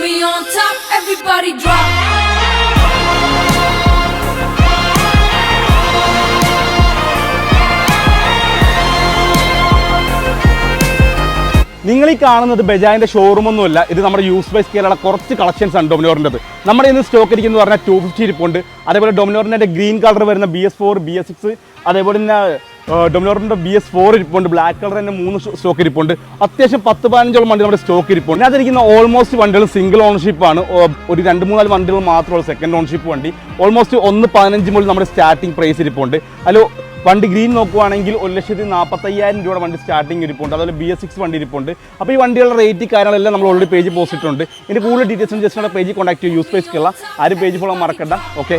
Cherry on top, everybody drop. നിങ്ങൾ ഈ കാണുന്നത് ബജാജിന്റെ ഷോറൂം ഒന്നുമല്ല, ഇത് നമ്മുടെ യൂസ് ബൈ സ്കെയിലുള്ള കുറച്ച് കളക്ഷൻസ് ആണ് ഡൊമിനോറിൻ്റെത്. നമ്മുടെ ഇന്ന് സ്റ്റോക്ക് ഇരിക്കുന്നത് പറഞ്ഞാൽ 250 ഇരിപ്പുണ്ട്. അതേപോലെ ഡൊമിനോറിൻ്റെ ഗ്രീൻ കളർ വരുന്ന BS4, BS6, അതേപോലെ തന്നെ ഡൊമിനോറിൻ്റെ BS4 ഇരിപ്പുണ്ട്. ബ്ലാക്ക് കളർ തന്നെ 3 സ്റ്റോക്ക് ഇരിപ്പുണ്ട്. അത്യാവശ്യം 10-15 വണ്ടി നമ്മുടെ സ്റ്റോക്ക് ഇരിപ്പുണ്ട്. അതിരിക്കുന്ന ഓൾമോസ്റ്റ് വണ്ടികൾ സിംഗിൾ ഓണർഷിപ്പ് ആണ്. ഒരു 2-3 വണ്ടികൾ മാത്രമുള്ള സെക്കൻഡ് ഓണർഷിപ്പ് വണ്ടി. ഓൾമോസ്റ്റ് 1.15 മുതൽ നമ്മുടെ സ്റ്റാർട്ടിംഗ് പ്രൈസ് ഇരിപ്പുണ്ട്. വണ്ടി ഗ്രീൻ നോക്കുവാണെങ്കിൽ 1,45,000 രൂപയുടെ വണ്ടി സ്റ്റാർട്ടിംഗ് ഇരിപ്പുണ്ട്. അതുപോലെ BS6 വണ്ടി ഇരിപ്പുണ്ട്. അപ്പോൾ ഈ വണ്ടികളുടെ റേറ്റ് കാര്യങ്ങളെല്ലാം നമ്മൾ ഓൾറെഡി പേജ് പോസ്റ്റ് ഇട്ടുണ്ട്. ഇതിൻ്റെ കൂടുതൽ ഡീറ്റെയിൽസ് ജസ്റ്റ് നമ്മുടെ പേജിൽ കോൺടാക്ട് ചെയ്യും. യൂസ് പേജ് ആരും പേജ് ഫോളോ മറക്കണ്ട. ഓക്കെ.